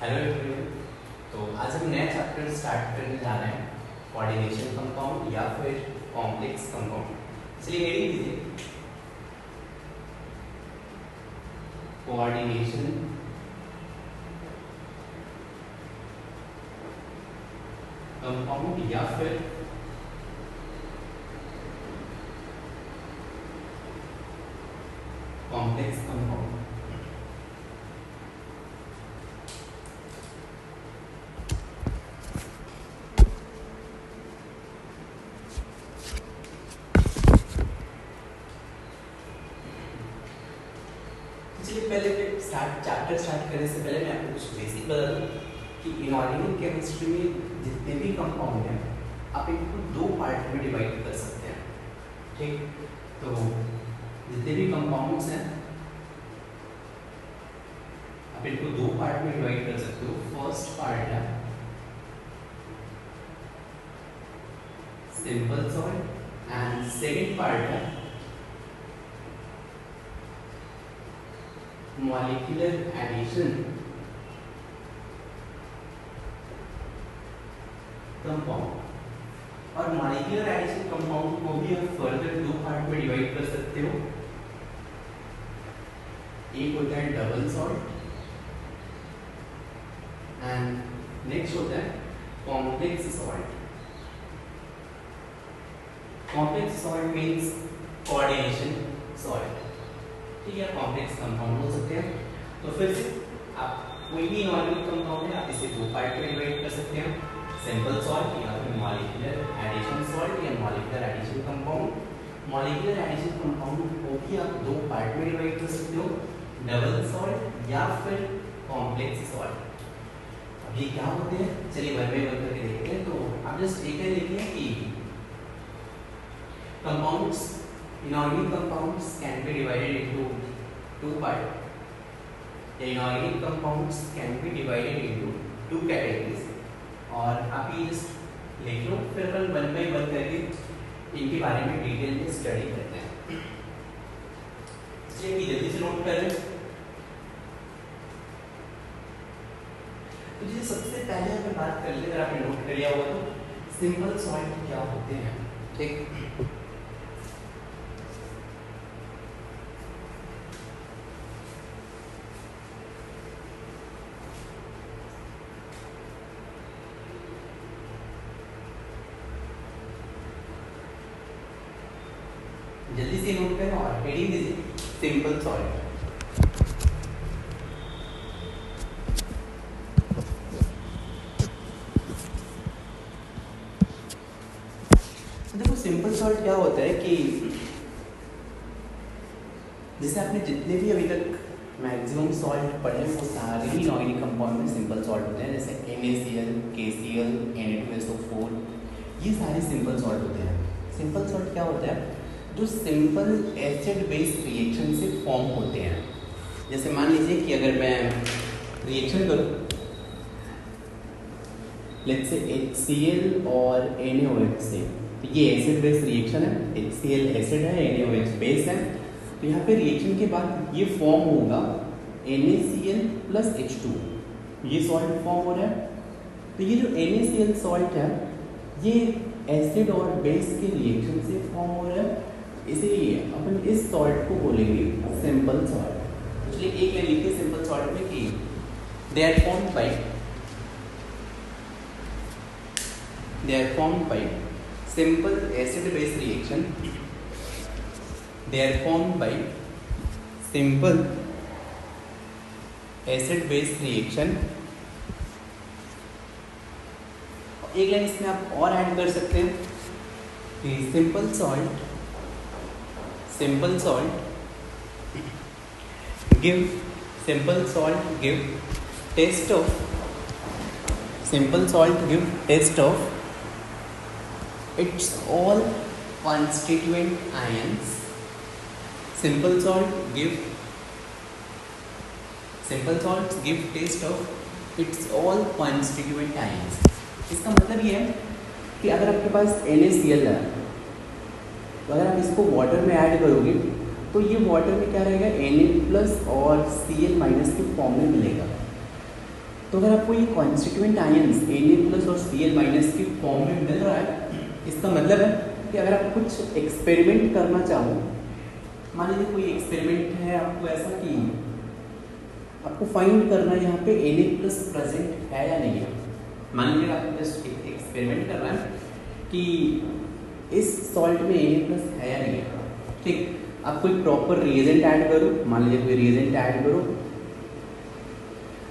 Hello everyone. तो आज हम नया चैप्टर स्टार्ट करने जा रहे हैं, कोऑर्डिनेशन कंपाउंड या फिर कॉम्प्लेक्स कंपाउंड। चलिए हेडिंग लीजिए, कोऑर्डिनेशन कंपाउंड या फिर कॉम्प्लेक्स कंपाउंड। पहले चैप्टर स्टार्ट करने से पहले मैं आपको कुछ बेसिक बता दूं कि इनऑर्गेनिक केमिस्ट्री में जितने भी कंपाउंड हैं आप इनको दो पार्ट में डिवाइड कर सकते हैं। ठीक, तो जितने भी कंपाउंड्स हैं आप इनको दो पार्ट में डिवाइड कर सकते हो। फर्स्ट पार्ट है simple salt and second part है मॉलिक्यूलर एडिशन कंपाउंड। और मॉलिक्यूलर एडिशन कंपाउंड को भी आप फर्दर दो पार्ट में डिवाइड कर सकते हो। एक होता है डबल सॉल्ट एंड नेक्स्ट होता है complex salt. Complex salt means coordination salt. ठीक है, कॉम्प्लेक्स कंपाउंड हो सकते हैं। तो फिर से आप कोई भी इनऑर्गेनिक कंपाउंड है आप इसे दो पार्ट में डिवाइड कर सकते हैं, सिंपल सॉल्ट या फिर मॉलिक्यूलर एडिशन सॉल्ट या molecular addition compound. Molecular addition compound को भी आप दो पार्ट में डिवाइड कर सकते हो, डबल सॉल्ट या फिर कॉम्प्लेक्स सॉल्ट। अब ये क्या होते हैं, चलिए वन बाय वन करके देखते हैं। तो आप जस्ट एक देखिए कि compounds, inorganic compounds can be divided into two parts. The inorganic compounds can be divided into two categories. और आप ये जस्ट लिख लो, फिर अपन वन बाय वन करके इनके बारे में डिटेल में स्टडी करते हैं। चलिए जल्दी से नोट करें। तो जैसे सबसे पहले अपन बात कर ले, अगर आपने नोट कर लिया होगा तो सिंपल सॉल्ट क्या होते हैं। ठीक, जल्दी से नोट करें और हेडिंग दीजिए सिंपल सॉल्ट। देखो सिंपल सॉल्ट क्या होता है कि जैसे आपने जितने भी अभी तक मैक्सिमम सॉल्ट पढ़े वो सारे ही इनऑर्गेनिक कंपाउंड में सिंपल सॉल्ट होते हैं, जैसे NaCl, KCl, Na2SO4, ये सारे सिंपल सॉल्ट होते हैं। सिंपल सॉल्ट क्या होता है, जो सिंपल एसिड बेस रिएक्शन से फॉर्म होते हैं। जैसे मान लीजिए कि अगर मैं रिएक्शन करूं, लेट्स से HCl और NaOH से, तो ये एसिड बेस रिएक्शन है, HCl एसिड है, NaOH बेस है। तो यहाँ पे रिएक्शन के बाद ये फॉर्म होगा NaCl प्लस H2, ये सॉल्ट फॉर्म हो रहा है। तो ये जो NaCl सॉल्ट है ये एसिड और बेस के रिएक्शन से फॉर्म हो रहा है, इसीलिए अपन इस सॉल्ट को बोलेंगे सिंपल सॉल्ट। चलिए एक लाइन लिखिए सिंपल सॉल्ट में कि they are formed by simple acid base reaction. They are formed by simple acid base reaction. एक लाइन इसमें आप और ऐड कर सकते हैं कि simple salt give test of its all constituent ions। simple salt give test of its all constituent ions। इसका मतलब ये है कि अगर आपके पास NaCl है तो अगर आप इसको वाटर में ऐड करोगे तो ये वाटर में क्या रहेगा, Na+ और Cl- के फॉर्म में मिलेगा। तो अगर आपको ये कॉन्स्टिट्यूएंट आयंस Na+ और Cl- की फॉर्म में मिल रहा है, इसका मतलब है कि अगर आप कुछ एक्सपेरिमेंट करना चाहो, मान लीजिए कोई एक्सपेरिमेंट है आपको ऐसा कि आपको फाइंड करना है यहाँ पे Na+ प्रेजेंट है या नहीं है। मान लीजिए आपको जस्ट एक एक्सपेरिमेंट करना है कि इस सॉल्ट में Na+ है या नहीं है, ठीक। आप कोई प्रॉपर रिएजेंट ऐड करो, मान लीजिए कोई रिएजेंट ऐड करो,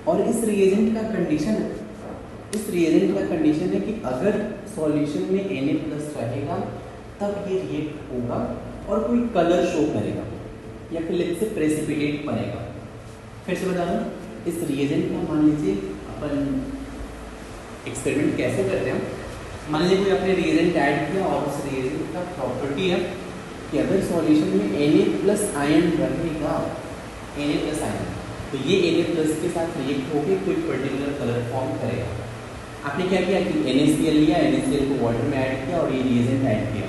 और इस रिएजेंट का कंडीशन है कि अगर सॉल्यूशन में Na+ रहेगा तब ये रिएक्ट होगा और कोई कलर शो करेगा या फिर लेट्स से प्रेसिपिटेट बनेगा। फिर से बता दूं, इस रिएजेंट का मान लीजिए अपन एक्सपेरिमेंट कैसे करते हैं, मान लीजिए कोई आपने रिएजेंट ऐड किया और उस रिएजेंट का प्रॉपर्टी है कि अगर सॉल्यूशन में Na+ आयन रहेगा, Na+ आयन, तो ये Na+ के साथ रिएक्ट होकर कोई पर्टिकुलर कलर फॉर्म करेगा। आपने क्या किया कि NaCl लिया, NaCl को वाटर में ऐड किया और ये रिएजेंट ऐड किया,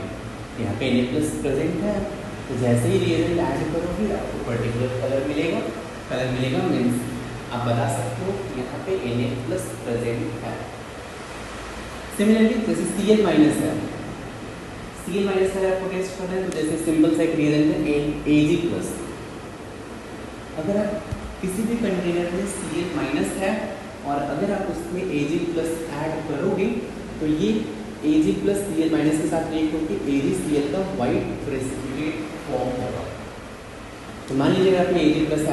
यहाँ पे Na+ प्रेजेंट है, तो जैसे ही रिएजेंट ऐड करोगे आपको पर्टिकुलर कलर मिलेगा मीन्स आप बता सकते हो कि यहाँ पे Na+ प्रेजेंट है। सिमिलरली जैसे Cl- है, Cl- का आपको टेस्ट करना है, तो जैसे सिंपल सा एक रिएजेंट है Ag+, अगर आप किसी भी कंटेनर में Cl- है और अगर आप उसमें Ag+ ऐड करोगे तो ये Ag+ Cl- के साथ रिएक्ट होकर AgCl का वाइट प्रेसिपिटेट फॉर्म होगा। तो मान लीजिए अगर आपने Ag+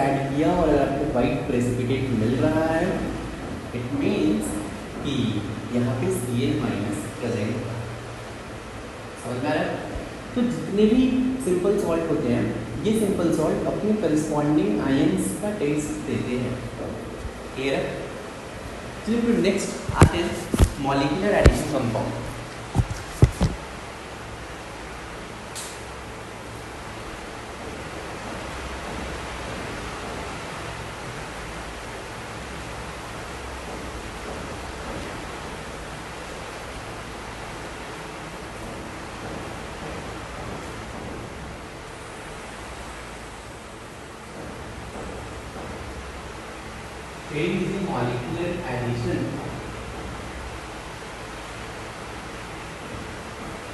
ऐड किया और अगर आपको वाइट प्रेसिपिटेट मिल रहा है, इट मीन्स कि यहाँ पे Cl- प्रेजेंट है। समझ में आ रहा है? तो जितने भी सिंपल सॉल्ट होते हैं, ये सिंपल सॉल्ट अपने करस्पॉन्डिंग आयंस का टेस्ट देते हैं। क्लियर है? चलिए फिर नेक्स्ट आते हैं molecular addition compound. It is the molecular addition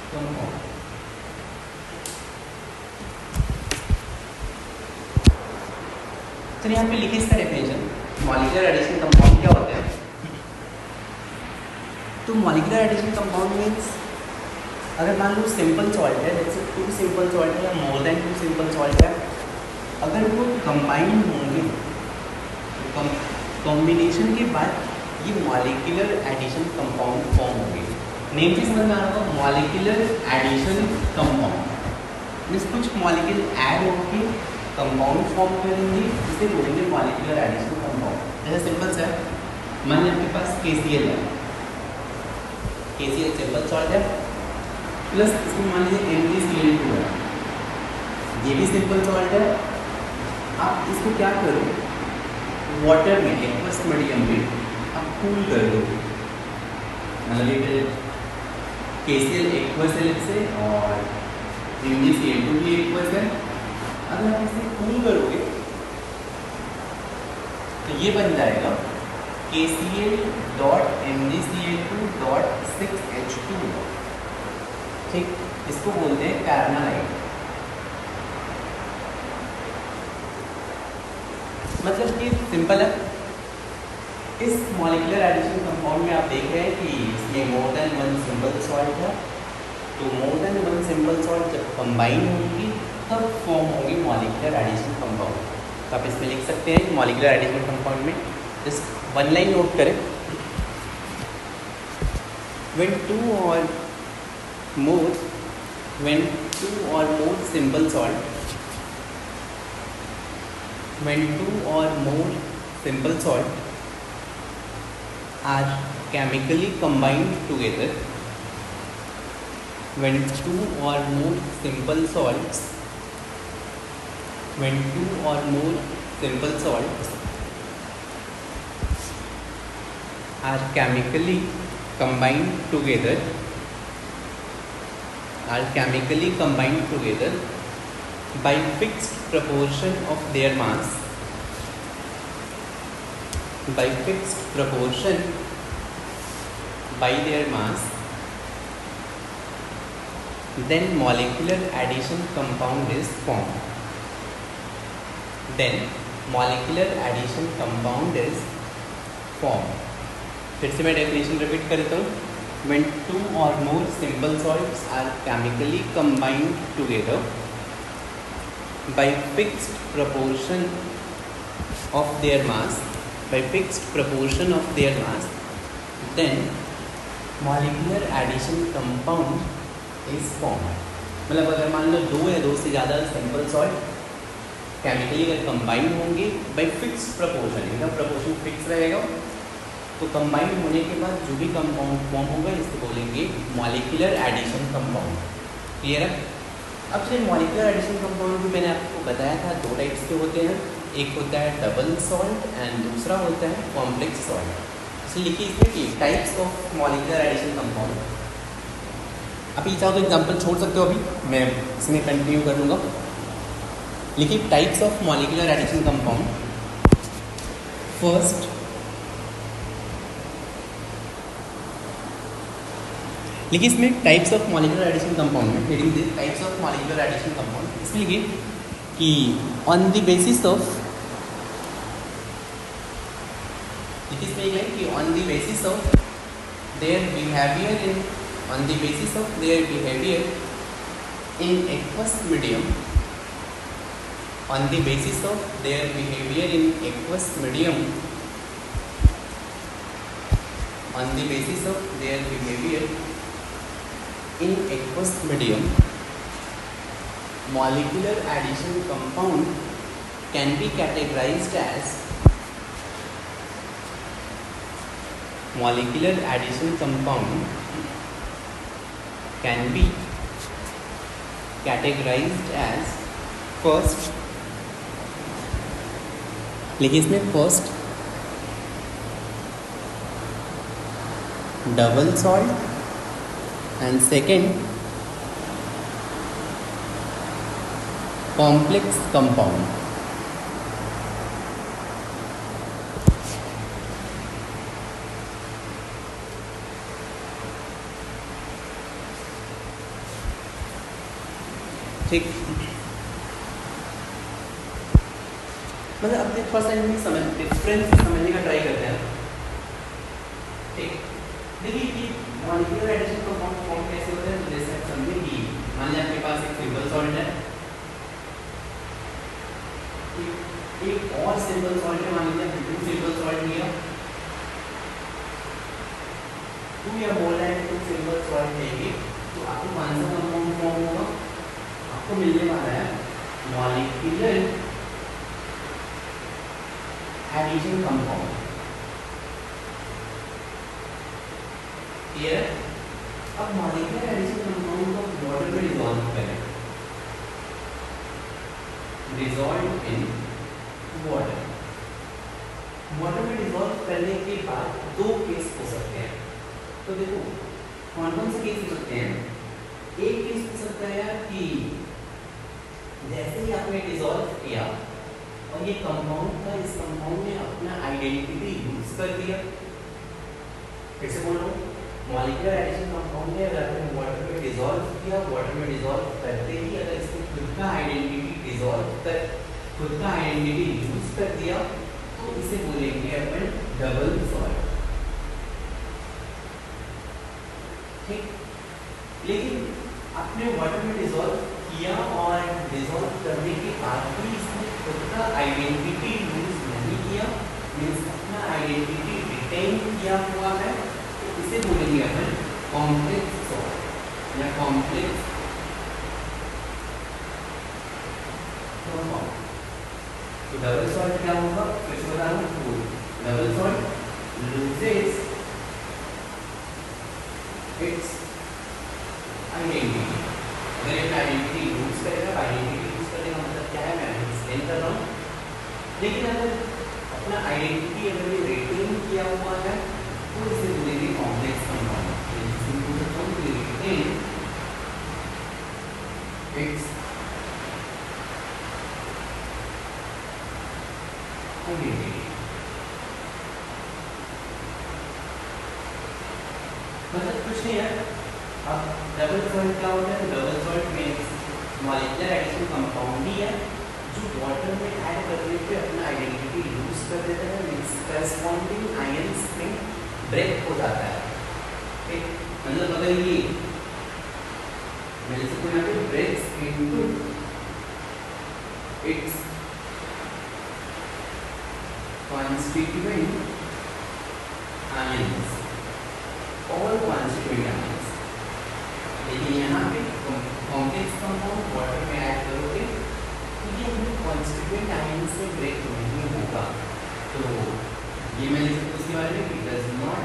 compound. चलिए यहाँ पे लिखिए इसका डेफिनेशन, मॉलिक्यूलर एडिशन कंपाउंड क्या होता है। तो मॉलिक्यूलर एडिशन कंपाउंड मीन्स अगर मान लो सिंपल सॉल्ट है, जैसे 2 सिंपल सॉल्ट है या मोर देन 2 सिंपल सॉल्ट है, अगर वो कंबाइन होंगे, कॉम्बिनेशन के बाद ये मॉलिक्यूलर एडिशन कंपाउंड फॉर्म होंगे। नेम से समझ में आ रहा होगा, मॉलिक्यूलर एडिशन कंपाउंड मीन्स कुछ मॉलिक्यूल ऐड होकर कंपाउंड फॉर्म करेंगे, इसे बोलेंगे मॉलिक्यूलर एडिशन कंपाउंड। जैसे सिंपल सा मान लीजिए आपके पास KCl है, KCl सिंपल सॉल्ट है, प्लस इसमें मान लीजिए MgCl2 है, ये भी सिंपल सॉल्ट है। आप इसको क्या करो, वाटर में एक्वस मीडियम में आप कूल कर दो, मतलब ये KCl एक्वस है से और MgCl2 भी एक्वस है। अगर आप इसे कूल करोगे तो ये बन जाएगा KCl.MgCl2.6H2, ठीक। इसको बोलते हैं कार्नालाइट। मतलब कि सिंपल है। इस मॉलिक्यूलर एडिशन कंपाउंड में आप देख रहे हैं कि इसमें मोर देन 1 सिंपल सॉल्ट है, तो मोर देन 1 सिंपल सॉल्ट जब कंबाइन होंगी तब फॉर्म होगी मॉलिक्यूलर एडिशन कंपाउंड। तो आप इसमें लिख सकते हैं मॉलिक्यूलर एडिशन कंपाउंड में जस्ट 1 लाइन नोट करें, when two or more simple salt are chemically combined together, when two or more simple salts are chemically combined together by fixed proportion of their mass, by fixed proportion by their mass, then molecular addition compound is formed. Then molecular addition compound is formed. फिर से मैं definition repeat कर देता हूँ. When two or more simple salts are chemically combined together by fixed proportion of their mass, then molecular addition compound is formed. मतलब अगर मान लो दो या दो से ज़्यादा सिंपल सॉल्ट केमिकली अगर कंबाइन होंगे बाय फिक्स प्रपोर्शन, इनका प्रपोर्शन फिक्स रहेगा, तो कंबाइन होने के बाद जो भी कंपाउंड फॉर्म होगा इसको बोलेंगे मॉलिक्यूलर एडिशन कंपाउंड. क्लियर है? अब चलिए मॉलिक्यूलर एडिशन कंपाउंड भी मैंने आपको बताया था दो टाइप्स के होते हैं. एक होता है डबल सॉल्ट एंड दूसरा होता है कॉम्प्लेक्स सॉल्ट. इसलिए लिखिए इसमें कि types of molecular addition compound. आप ये चाहो तो एग्जाम्पल छोड़ सकते हो, अभी मैं इसमें कंटिन्यू कर लूँगा. लिखिए types of molecular addition compound. First, लिखिए इसमें types of molecular addition compound में हेडिंग दे types of molecular addition compound. इसमें लिखिए कि ऑन द बेसिस ऑफ, लिखिए इसमें लिखा है कि on the basis of their behaviour in aqueous medium, on the basis of their behavior in aqueous medium, molecular addition compound can be categorized as first, लिखिए इसमें first double salt and second complex compound. ठीक, मतलब अपने first time में समझ difference समझने का try करते हैं. ठीक, देखिए कि मॉलिक्यूलर एडिशन कंपाउंड फॉर्म कैसे होता है. तो जैसे आप समझे कि मान लीजिए आपके पास एक सिंपल सॉल्ट है, एक और सिंपल सॉल्ट है, मान लीजिए आपने 2 सिंपल सॉल्ट लिया, 2 या मोर देन 2 सिंपल सॉल्ट लेंगे, तो आपको कौन सा कंपाउंड फॉर्म होगा? आपको मिलने वाला है मॉलिक्यूलर एडिशन कंपाउंड. क्लियर? अब मॉलिक्यूलर एडिशन कंपाउंड को वाटर में डिसॉल्व करें, डिसॉल्व इन वाटर. वाटर में डिसॉल्व करने के बाद 2 केस हो सकते हैं. तो देखो कौन से केस हो सकते हैं. एक केस हो सकता है कि जैसे ही आपने डिसॉल्व किया और ये कंपाउंड था, इस कंपाउंड ने अपना आइडेंटिटी यूज कर दिया. फिर से बोल रहा हूँ, मॉलिक्यूलर एडिशन कंपाउंड ने अगर आपने वाटर में डिसॉल्व किया, वाटर में डिसॉल्व करते ही अगर इसने खुद का आइडेंटिटी यूज कर दिया, तो इसे बोलेंगे अपन डबल सॉल्ट. ठीक, लेकिन आपने वाटर में डिसॉल्व किया और डिसॉल्व करने के बाद भी इसने खुद का आइडेंटिटी यूज नहीं किया, मीन्स अपना आइडेंटिटी रिटेन किया हुआ है, तो इसे बोलेंगे अपन कॉम्प्लेक्स सॉल्ट या कॉम्प्लेक्स कंपाउंड. तो डबल सॉल्ट क्या होगा? फिर से बता रहा हूँ, double salt loses it's identity. अगर एक आइडेंटिटी यूज करेगा, आइडेंटिटी यूज करने का मतलब क्या है, मैं एक्सप्लेन कर रहा हूँ. लेकिन अगर अपना आइडेंटिटी अगर ये रिटेन किया हुआ है, तो इसे बोलेंगे complex compound. Retain its identity. कुछ नहीं है। अब डबल सॉल्ट क्या होता है? Double salt means molecular addition compound ही है जो वाटर में ऐड करने पे अपना आइडेंटिटी लूज कर देता है, मीन्स करस्पॉन्डिंग आयंस में ब्रेक हो जाता है। ठीक, मतलब अगर ये मैंने इसको यहाँ पे breaks into its constituent ions, all constituent ions, लेकिन यहाँ पे कॉम्प्लेक्स कंपाउंड वाटर में ऐड करोगे तो ये हमें कॉन्स्टिट्यूएंट आयंस से ब्रेक नहीं होगा। तो ये मैं लिख सकता उसके बारे में कि does not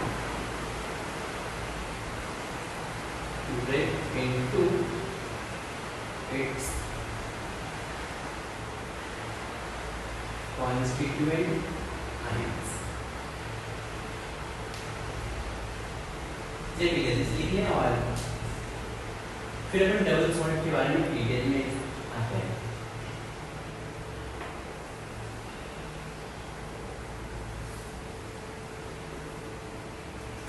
break into its constituent ions। ये भी लिखिए और फिर अपन डबल सॉल्ट के बारे में डिटेल में आते हैं।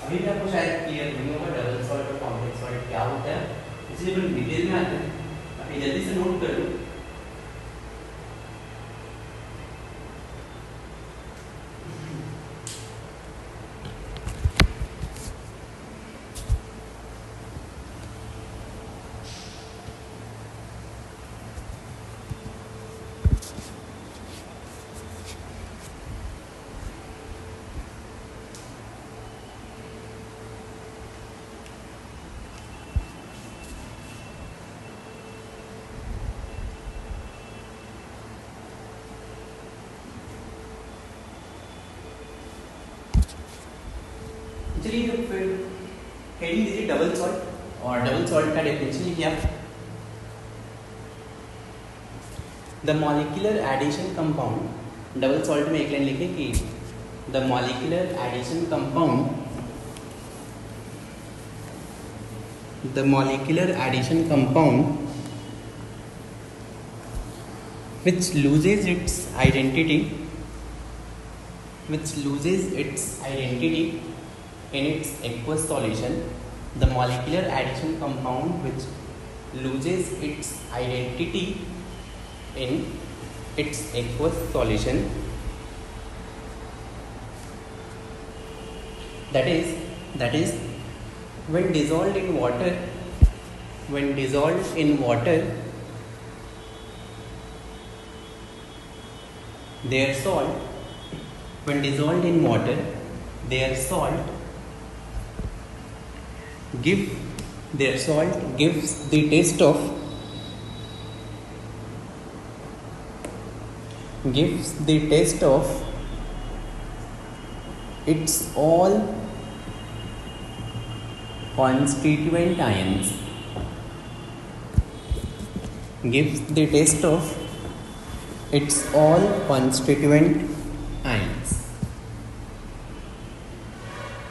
अभी भी आपको शायद क्लियर नहीं होगा डबल सॉल्ट और कॉम्प्लेक्स सॉल्ट क्या होता है, इसलिए अपन डिटेल में आते हैं। अभी जल्दी से नोट कर लो। चलिए तो फिर हेडिंग दीजिए डबल सॉल्ट, और डबल सॉल्ट का डेफिनेशन लिखिए आप। The molecular addition compound, double salt में एक लाइन लिखे कि the molecular addition compound, the molecular addition compound which loses its identity in its aqueous solution, the molecular addition compound which loses its identity in its aqueous solution, that is when dissolved in water, their salt gives the taste of its all constituent ions, gives the taste of its all constituent ions।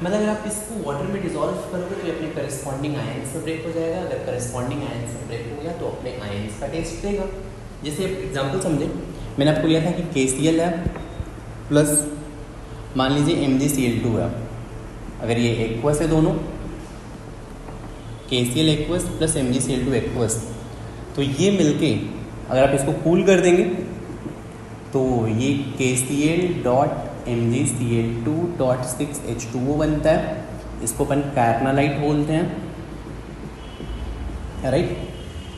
मतलब अगर आप इसको water में dissolve करोगे तो ये अपने corresponding ions से ब्रेक हो जाएगा। अगर करस्पॉन्डिंग आयंस से ब्रेक हो गया तो अपने आयंस का टेस्ट देगा। जैसे एग्जांपल समझे, मैंने आपको लिया था कि KCl है प्लस मान लीजिए MgCl2 है। अगर ये एक्वस है दोनों, KCl aqueous plus MgCl2 aqueous, तो ये मिलके अगर आप इसको कूल कर देंगे तो ये KCl.MgCl2.6H2O बनता है। इसको अपन कार्नालाइट बोलते हैं, राइट।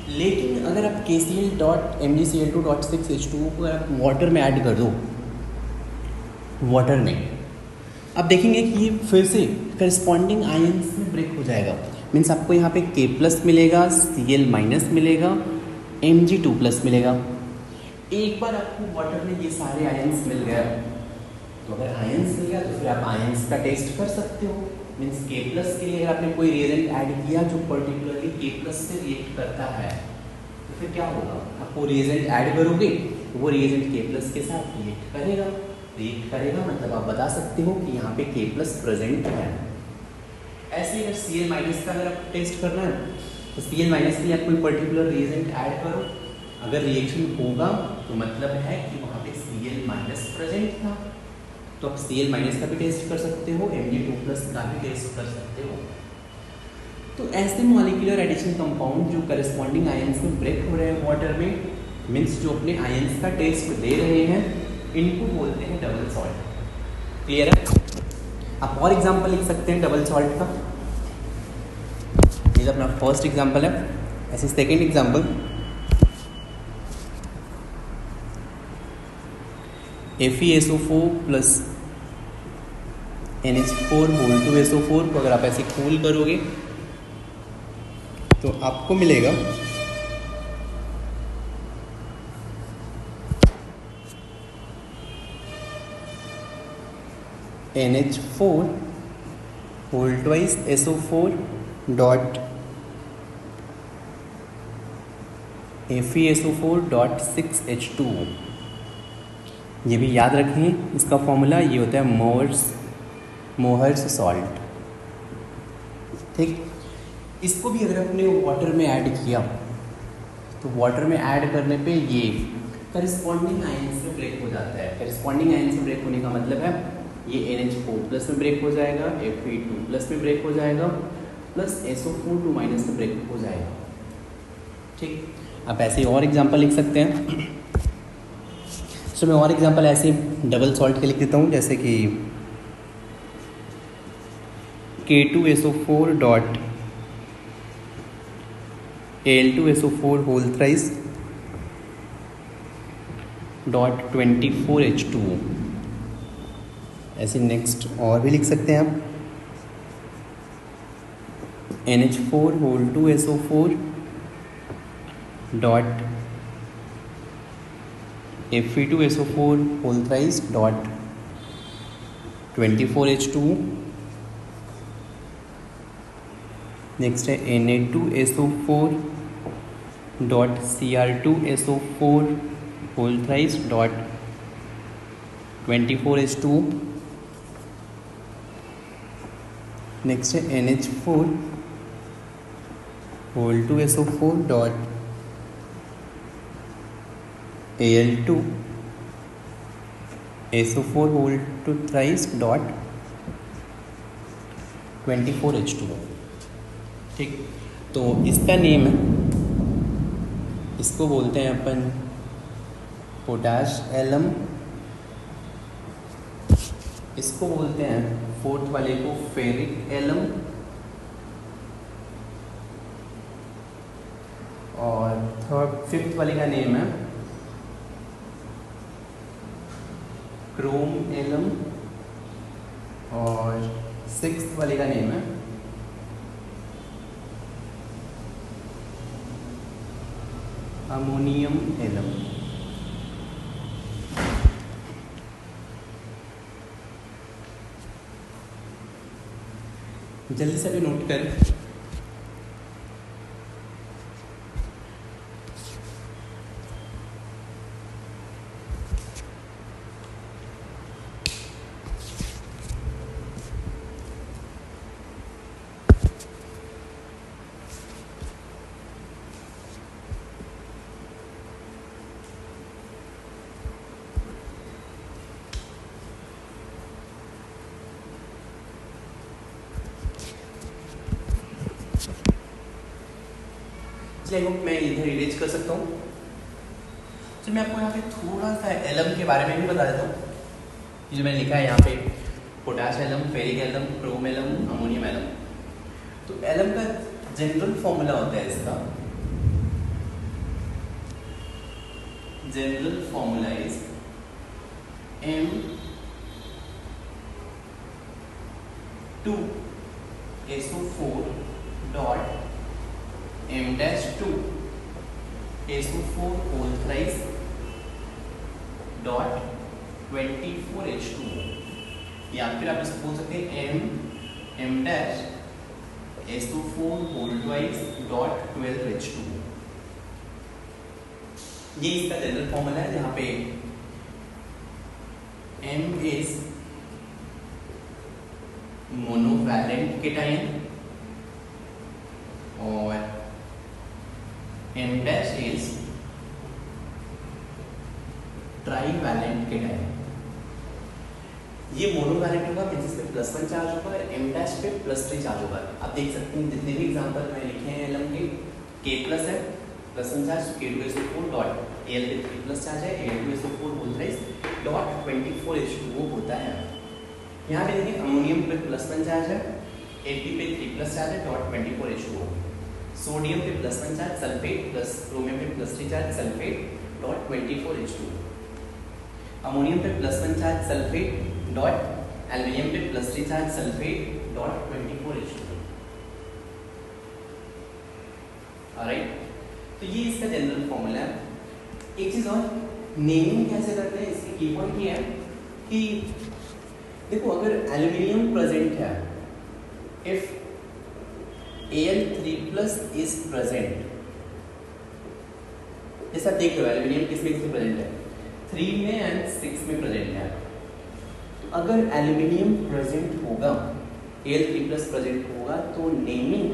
लेकिन अगर आप KCl.MgCl2.6H2O को आप वाटर में ऐड कर दो, वाटर में, अब देखेंगे कि ये फिर से करस्पॉन्डिंग आयंस में ब्रेक हो जाएगा। मीन्स आपको यहाँ पे K+ मिलेगा, Cl- मिलेगा, Mg2+ मिलेगा। एक बार आपको वाटर में ये सारे आयंस मिल गया, तो अगर आयंस मिल गया तो फिर आप आयंस का टेस्ट कर सकते हो। मीन्स K+ के लिए अगर आपने कोई रिएजेंट ऐड किया जो पर्टिकुलरली K+ से रिएक्ट करता है, तो फिर क्या होगा, आप वो रिएजेंट ऐड करोगे तो वो रिएजेंट K+ के साथ रिएक्ट करेगा, मतलब आप बता सकते हो कि यहाँ पे K+ प्रेजेंट है। ऐसे अगर Cl- का अगर आप टेस्ट करना है तो Cl- के लिए आप कोई पर्टिकुलर रिएजेंट ऐड करो, अगर रिएक्शन होगा तो मतलब है कि वहाँ पे Cl- प्रेजेंट था, तो आप Cl- का भी टेस्ट कर सकते हो, Mg2+ का भी टेस्ट कर सकते हो। तो ऐसे मॉलिक्यूलर एडिशन कंपाउंड जो करस्पॉन्डिंग आयंस में ब्रेक हो रहे हैं वाटर में, मीन्स जो अपने आयंस का टेस्ट दे रहे हैं, इनको बोलते हैं डबल सॉल्ट। क्लियर है? आप और एग्जांपल लिख सकते हैं डबल सॉल्ट का। ये अपना फर्स्ट एग्जांपल है। ऐसे second example, FeSO4 plus NH4 whole two SO4 को अगर आप ऐसे कूल करोगे तो आपको मिलेगा NH4 whole twice SO4 dot FeSO4 dot 6H2O। ये भी याद रखें, इसका फॉर्मूला ये होता है मोहर्स सॉल्ट। ठीक, इसको भी अगर अपने वाटर में ऐड किया तो वाटर में ऐड करने पे ये करस्पॉन्डिंग आयंस में ब्रेक हो जाता है। करस्पॉन्डिंग आयंस में ब्रेक होने का मतलब है ये NH4 प्लस में ब्रेक हो जाएगा, Fe2 प्लस में ब्रेक हो जाएगा, प्लस SO4 माइनस में ब्रेक हो जाएगा। ठीक, आप ऐसे और एग्जांपल लिख सकते हैं। तो मैं और एग्जांपल ऐसे डबल सॉल्ट के लिख देता हूँ, जैसे कि K2SO4 dot Al2SO4 whole thrice dot 24H2O। ऐसे नेक्स्ट और भी लिख सकते हैं आप, NH4 whole two SO4 dot Fe2SO4 whole thrice dot 24H2O। Next है Na2SO4 dot Cr2SO4 whole thrice dot 24H2O। Next है NH4 whole two SO4 dot Al2 SO4 whole two thrice dot 24H2O। ठीक, तो इसका name है, इसको बोलते हैं अपन potash alum, इसको बोलते हैं फोर्थ वाले को फेरिक एलम, और फिफ्थ वाले का नेम है क्रोम एलम, और सिक्स्थ वाले का नेम है अमोनियम एलम। जल्दी से भी नोट करें। आई होप मैं इधर इरेज कर सकता हूँ। तो मैं आपको यहाँ पे थोड़ा सा एलम के बारे में भी बता देता हूँ। ये जो मैंने लिखा है यहाँ पे potash alum, ferric alum, chrome alum, ammonium alum. तो एलम का जनरल फॉर्मूला होता है, इसका general formula is M2SO4 dot M-2 SO4 whole thrice dot 24H2O, या फिर आप इसको बोल सकते हैं M-SO4 whole twice dot 12H2O। ये इसका जनरल फॉर्मूला है, जहाँ पे M इज मोनोवैलेंट केटायन और M dash is trivalent cation. ये मोनोवैलेंट होगा फिजिक्स पे +1 चार्ज होगा, m डैश पे +3 चार्ज होगा। आप देख सकते हैं जितने भी एग्जांपल मैंने लिखे हैं एलम के, k प्लस है +1 चार्ज, k2s4 डॉट al पे 3 प्लस चार्ज है, al2s4 whole thrice dot 24H2O होता है। यहाँ पे देखिए अमोनियम पे +1 चार्ज है, Ap पे 3 प्लस चार्ज है डॉट 24H2O, सोडियम पे +1 चार्ज सल्फेट प्लस क्रोमियम पे +3 charge sulphate dot 24H2O, ammonium पे +1 चार्ज सल्फेट डॉट एल्युमिनियम पे +3 charge sulphate dot 24H2O। Alright, तो ये इसका जनरल फॉर्मूला है। एक चीज और, नेमिंग कैसे करते हैं इसकी की पॉइंट ये है कि देखो अगर एल्युमिनियम प्रेजेंट है, इफ Al3+ इज प्रेजेंट, जैसा देख लो एल्युमिनियम किसमें प्रेजेंट है, 3 में एंड 6 में प्रेजेंट है। तो अगर एल्युमिनियम प्रेजेंट होगा, Al3+ प्रेजेंट होगा, तो नेमिंग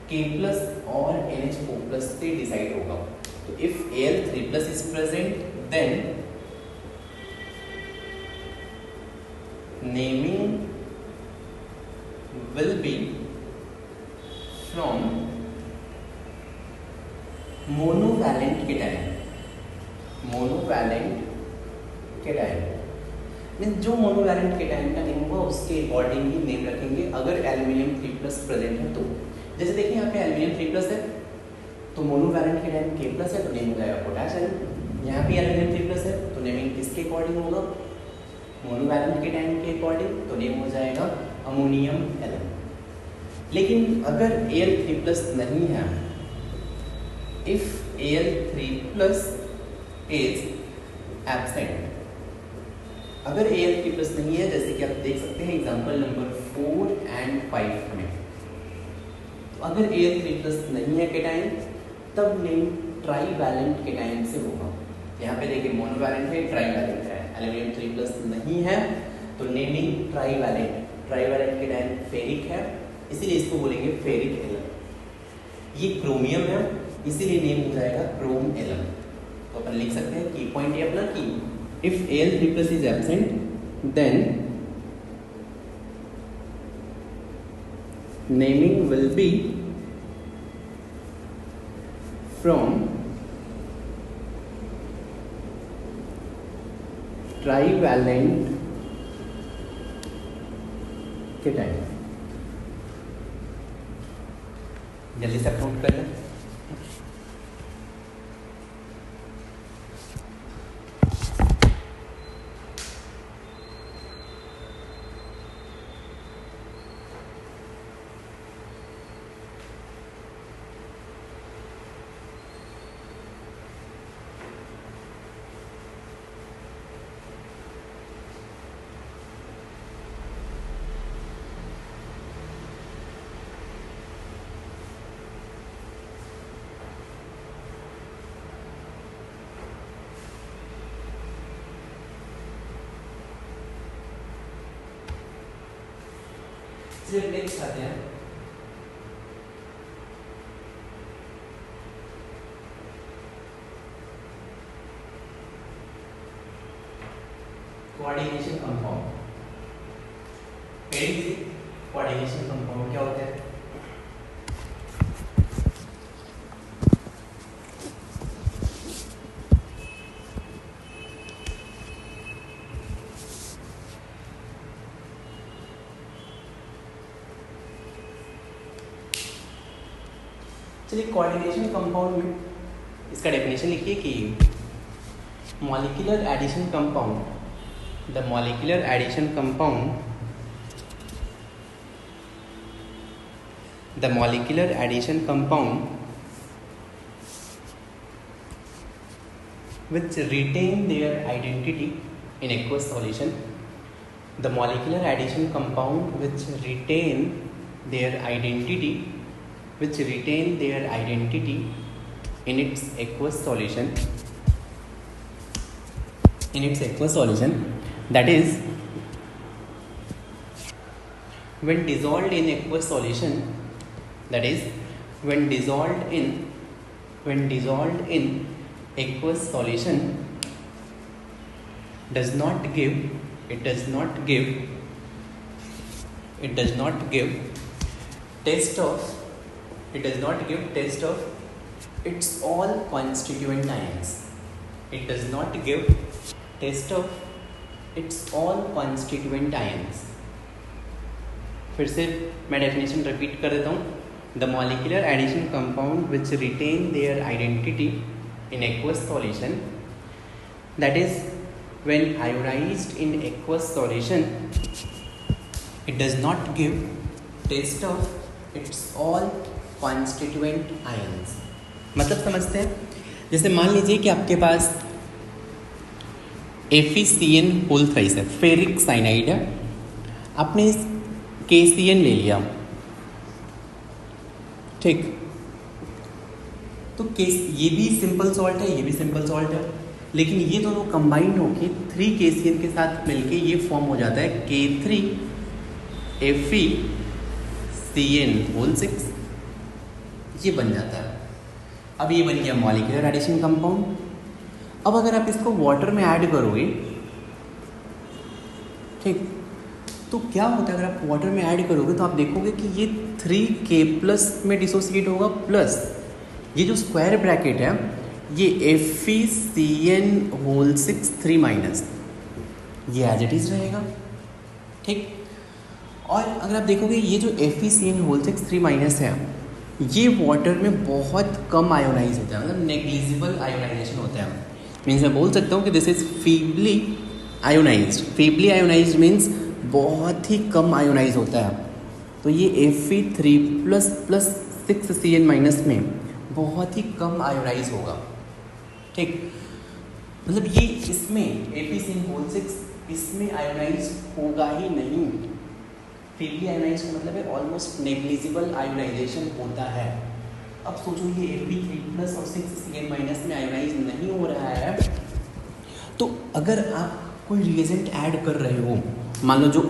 K+ और NH4+ से डिसाइड होगा। तो if Al3+ is present then naming will be from monovalent cation, monovalent cation mean जो मोनोवैलेंट केटायन का नेम होगा उसके अकॉर्डिंग ही नेम रखेंगे अगर एल्युमिनियम 3+ प्रेजेंट है तो। जैसे देखिए यहाँ पे एल्युमिनियम 3+ है तो मोनोवैलेंट केटायन K+ है तो नेम हो जाएगा पोटेशियम। यहाँ पे एल्युमिनियम 3+ है तो नेमिंग किसके अकॉर्डिंग होगा, मोनोवैलेंट केटायन के अकॉर्डिंग, तो नेम हो जाएगा अमोनियम एलम। लेकिन अगर Al3+ नहीं है, इफ Al3+ इज एब्सेंट, अगर Al3+ नहीं है, जैसे कि आप देख सकते हैं एग्जांपल नंबर 4 एंड 5 में, तो अगर Al3+ नहीं है केटायन तब नेम ट्राईवैलेंट केटायन से होगा। यहाँ पे देखिए मोनोवैलेंट है, ट्राईवैलेंट है, एल्युमिनियम 3+ नहीं है तो naming trivalent, trivalent cation ferric है इसीलिए इसको बोलेंगे फेरिक एलम। ये क्रोमियम है इसीलिए नेम हो जाएगा क्रोम एलम। तो अपन लिख सकते हैं की पॉइंट ये अपना की if Al3+ is absent then naming will be from trivalent cation। जल्दी से नोट कर लें। नेक्स्ट आते हैं कोऑर्डिनेशन कंपाउंड। कोऑर्डिनेशन कंपाउंड क्या होता है, चलिए कोऑर्डिनेशन कंपाउंड में इसका डेफिनेशन लिखिए कि molecular addition compound, the molecular addition compound, the molecular addition compound which retain their identity in aqueous solution, the molecular addition compound which retain their identity in its aqueous solution, that is when dissolved in aqueous solution, that is when dissolved in aqueous solution does not give it does not give test of its all constituent ions. It does not give test of its all constituent ions. फिर से मैं definition repeat कर देता हूँ. The molecular addition compound which retain their identity in aqueous solution, that is, when ionized in aqueous solution, it does not give test of its all constituent ions. मतलब समझते हैं. जैसे मान लीजिए कि आपके पास FeCN होल थ्राइस है, ferric cyanide है. आपने इस KCN ले लिया, ठीक. तो ये भी सिंपल सॉल्ट है, ये भी सिंपल सॉल्ट है, लेकिन ये दोनों कंबाइंड होके 3KCN के साथ मिलके ये फॉर्म हो जाता है K3FeCN होल 6. ये बन जाता है. अब ये बन गया मॉलिक्यूलर एडिशन कंपाउंड. अब अगर आप इसको वाटर में ऐड करोगे, ठीक, तो क्या होता है अगर आप वाटर में ऐड करोगे तो आप देखोगे कि ये 3K+ में डिसोसिएट होगा, प्लस ये जो स्क्वायर ब्रैकेट है ये FeCN होल 6 3- ये एज इट इज रहेगा, ठीक. और अगर आप देखोगे ये जो FeCN होल 6 3- है, ये वाटर में बहुत कम आयोनाइज होता है, मतलब नेग्लिजिबल आयोनाइजेशन होता है. मीन्स मैं बोल सकता हूँ कि this is feebly ionised. Feebly ionised means बहुत ही कम आयोनाइज होता है. तो ये Fe3+ 6Cn- में बहुत ही कम आयोनाइज होगा, ठीक. मतलब ये इसमें FeCN होल 6 इसमें आयोनाइज होगा ही नहीं. फीबली आयोनाइज का मतलब है ऑलमोस्ट नेग्लिजिबल आयोनाइजेशन होता है. अब सोचो ये Fe3+ और 6Cn- में आयोनाइज नहीं हो रहा है, तो अगर आप कोई रिएजेंट ऐड कर रहे हो, मान लो जो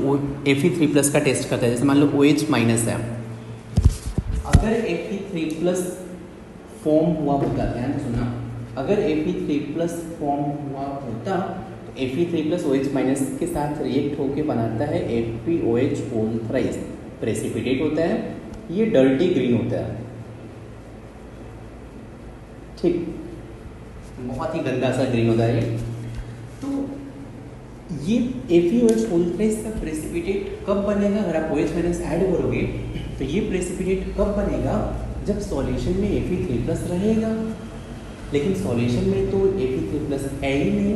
Fe3+ का टेस्ट करता है, जैसे मान लो OH- है, अगर Fe3+ फॉर्म हुआ होता, ध्यान सुनना, अगर Fe3+ फॉर्म हुआ होता तो Fe3+ OH- के साथ रिएक्ट होके बनाता है FeOH होल थ्राइस, प्रेसिपिटेट होता है, ये डर्टी ग्रीन होता है, ठीक, बहुत ही गंदा सा ग्रीन होता है ये. तो ये FeOH होल थ्राइस का प्रेसिपिटेट कब बनेगा? अगर आप OH- ऐड करोगे तो ये प्रेसिपिटेट कब बनेगा? जब सॉल्यूशन में Fe3+ रहेगा. लेकिन सॉल्यूशन में तो Fe3+ है ही नहीं,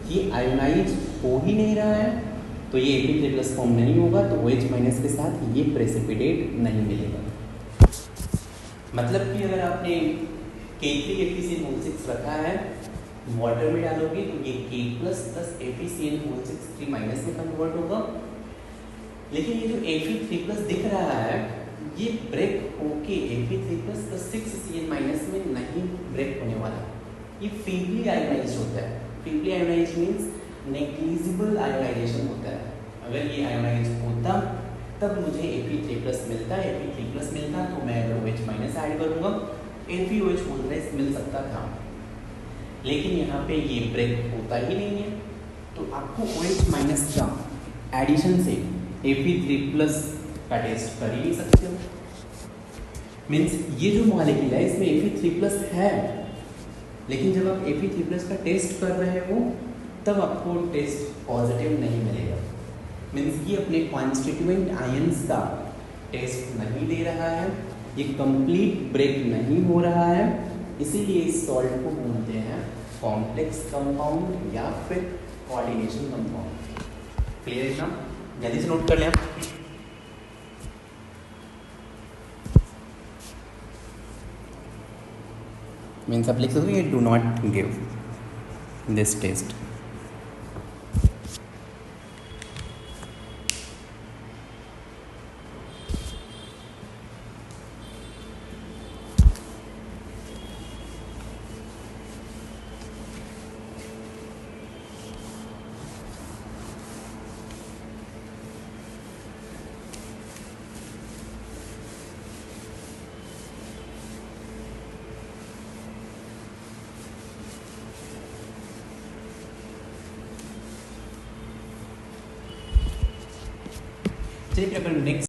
ये आयोनाइज हो ही नहीं रहा है, तो ये Fe3+ फॉर्म नहीं होगा, तो OH- के साथ ये प्रेसिपिटेट नहीं मिलेगा. मतलब कि अगर आपने K3FeCN होल 6 रखा है, वाटर में डालोगे तो ये K+ FeCN होल 6 3- में कन्वर्ट होगा. लेकिन ये जो Fe3+ दिख रहा है, ये ब्रेक होके Fe3+ 6Cn- में नहीं ब्रेक होने वाला. ये फीबली आयोनाइज्ड होता है. Feebly ionised means negligible ionisation होता है. अगर ये आयोनाइज होता तब मुझे Fe3+ मिलता. Fe3+ मिलता तो मैं अगर OH- ऐड करूँगा FeOH होल थ्राइस मिल सकता था. लेकिन यहाँ पे ये ब्रेक होता ही नहीं है, तो आपको OH- का एडिशन से Fe3+ का टेस्ट कर ही नहीं सकते हो. मीन्स ये जो मॉलिक्यूल है इसमें Fe3+ है, लेकिन जब आप Fe3+ का टेस्ट कर रहे हो तब आपको टेस्ट पॉजिटिव नहीं मिलेगा. मीन्स ये अपने कॉन्स्टिट्यूएंट आयंस का टेस्ट नहीं दे रहा है, ये कंप्लीट ब्रेक नहीं हो रहा है. इसीलिए इस सॉल्ट को बोलते हैं कॉम्प्लेक्स कंपाउंड या फिर कोऑर्डिनेशन कंपाउंड. क्लियर है ना? जल्दी से नोट कर लें. मीन्स आप लिख सकते हो ये do not give this test. चलिए फिर अपन नेक्स्ट